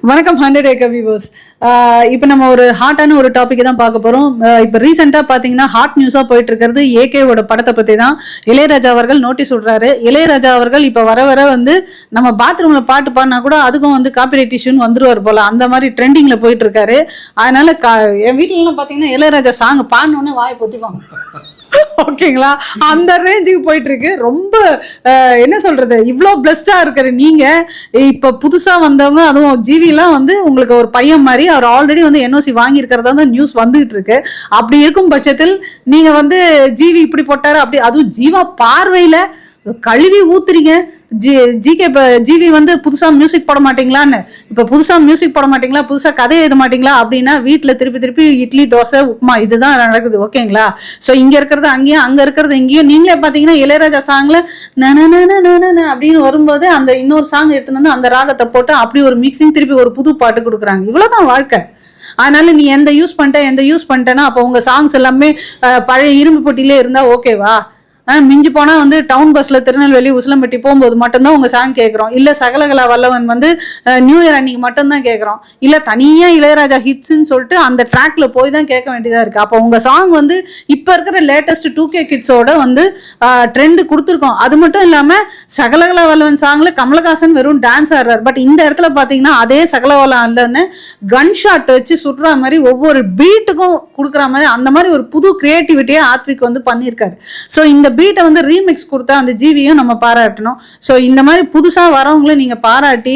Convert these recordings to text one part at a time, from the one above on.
வணக்கம் 100 acre viewers. இப்போ நம்ம ஒரு ஹாட்டான ஒரு டாபிக் தான் பார்க்க போகிறோம். இப்போ ரீசெண்டாக பார்த்தீங்கன்னா ஹாட் நியூஸாக போயிட்டு இருக்கிறது ஏகேவோட படத்தை பற்றி தான். இளையராஜா அவர்கள் நோட்டீஸ் விடுறாரு. இளையராஜா அவர்கள் இப்போ வர வர வந்து நம்ம பாத்ரூமில் பாட்டு பாடினா கூட அதுக்கும் வந்து காப்பிரைட் இஷ்யூன்னு வந்துருவார் போல். அந்த மாதிரி ட்ரெண்டிங்கில் போயிட்டு இருக்காரு. அதனால என் வீட்டிலலாம் பார்த்தீங்கன்னா இளையராஜா சாங் பாடினோடனே வாயை பொத்திப்பாங்க. ஓகேங்களா, அந்த ரேஞ்சுக்கு போயிட்டு இருக்கு. ரொம்ப என்ன சொல்றது, இவ்வளோ பிளஸ்டா இருக்கிற நீங்க இப்ப புதுசா வந்தவங்க, அதுவும் ஜிவிலாம் வந்து உங்களுக்கு ஒரு பையன் மாதிரி அவர் ஆல்ரெடி வந்து என்ஓசி வாங்கியிருக்கிறதா தான் நியூஸ் வந்துகிட்டு இருக்கு. அப்படி இருக்கும் பட்சத்தில் நீங்க வந்து ஜிவி இப்படி போட்டாரு அப்படி, அதுவும் ஜீவா பார்வையில கழுவி ஊத்துறீங்க. ஜிவி வந்து புதுசா மியூசிக் போட மாட்டீங்களான்னு, இப்ப புதுசா மியூசிக் போட மாட்டீங்களா, புதுசா கதை எழுத மாட்டீங்களா அப்படின்னா வீட்டுல திருப்பி திருப்பி இட்லி தோசை உப்புமா இதுதான் நடக்குது. ஓகேங்களா, சோ இங்க இருக்கிறது அங்கேயும் அங்க இருக்கிறது இங்கேயும். நீங்களே பாத்தீங்கன்னா இளையராஜா சாங்ல அப்படின்னு வரும்போது அந்த இன்னொரு சாங் எடுத்துன்னு அந்த ராகத்தை போட்டு அப்படி ஒரு மிக்சிங் திருப்பி ஒரு புது பாட்டு கொடுக்குறாங்க. இவ்வளவுதான் வாழ்க்கை. அதனால நீ எந்த யூஸ் பண்ணிட்டேன்னா அப்போ உங்க சாங்ஸ் எல்லாமே பழைய இரும்பு பொட்டிலே இருந்தா ஓகேவா? மிஞ்சி போனா வந்து டவுன் பஸ்ல திருநெல்வேலி உசிலம்பட்டி போகும்போது மட்டும்தான் உங்க சாங் கேட்கிறோம். இல்ல சகலகலா வல்லவன் வந்து நியூ இயர் அன்னைக்கு மட்டும்தான் கேட்கிறோம். இல்ல தனியா இளையராஜா ஹிட்ஸ்ன்னு சொல்லிட்டு அந்த ட்ராக்ல போய் தான் கேட்க வேண்டியதா இருக்கு. அப்போ உங்க சாங் வந்து இப்ப இருக்கிற லேட்டஸ்ட் 2K கிட்ஸோட வந்து ட்ரெண்ட் கொடுத்துருக்கோம். அது மட்டும் இல்லாம சகலகலா வல்லவன் சாங்ல கமலஹாசன் வெறும் டான்ஸ் ஆடுறாரு. பட் இந்த இடத்துல பாத்தீங்கன்னா அதே சகலகலா வல்லவன் கன் ஷாட் வச்சு சுடுற மாதிரி ஒவ்வொரு பீட்டுக்கும் கொடுக்குற மாதிரி அந்த மாதிரி ஒரு புது கிரியேட்டிவிட்டியை ஆத்விக் வந்து பண்ணியிருக்காரு. ஸோ இந்த பீட்டை வந்து ரீமிக்ஸ் கொடுத்தா அந்த ஜிவியும் நம்ம பாராட்டணும். ஸோ இந்த மாதிரி புதுசாக வரவங்களை நீங்கள் பாராட்டி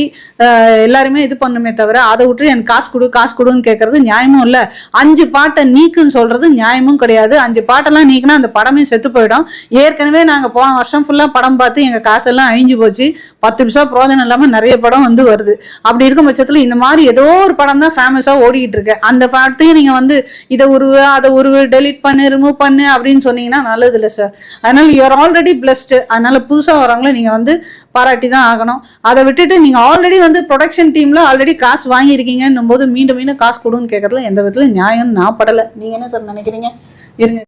எல்லாருமே இது பண்ணுமே தவிர அதை விட்டு எனக்கு காசு கொடுன்னு கேட்கறது நியாயமும் இல்லை. 5 பாட்டை நீக்குன்னு சொல்றது நியாயமும் கிடையாது. 5 பாட்டெல்லாம் நீக்குனா அந்த படமே செத்து போயிடும். ஏற்கனவே நாங்கள் போன வருஷம் ஃபுல்லாக படம் பார்த்து எங்கள் காசெல்லாம் அழிஞ்சு போச்சு. 10 நிமிஷம் பிரோஜனம் இல்லாமல் நிறைய படம் வந்து வருது. அப்படி இருக்கும் பட்சத்தில் இந்த மாதிரி ஏதோ ஒரு படம் தான் ஃபேமஸாக ஓடிக்கிட்டு இருக்கு. அந்த படத்தையும் நீங்கள் வந்து இதை அதை டெலிட் பண்ணு ரிமூவ் பண்ணு அப்படின்னு சொன்னீங்கன்னா நல்லது இல்லை சார். அதனால யூஆர் ஆல்ரெடி பிளஸ்டு. அதனால புதுசாக வரவங்கள நீங்கள் வந்து பாராட்டி தான் ஆகணும். அதை விட்டுட்டு நீங்கள் ஆல்ரெடி வந்து ப்ரொடக்ஷன் டீமில் ஆல்ரெடி காசு வாங்கியிருக்கீங்கன்னும் போது மீண்டும் காசு கொடுன்னு கேட்கறதுல எந்த விதத்துல நியாயம் நான் படலை. நீங்கள் என்ன சார் நினைக்கிறீங்க? இருங்க.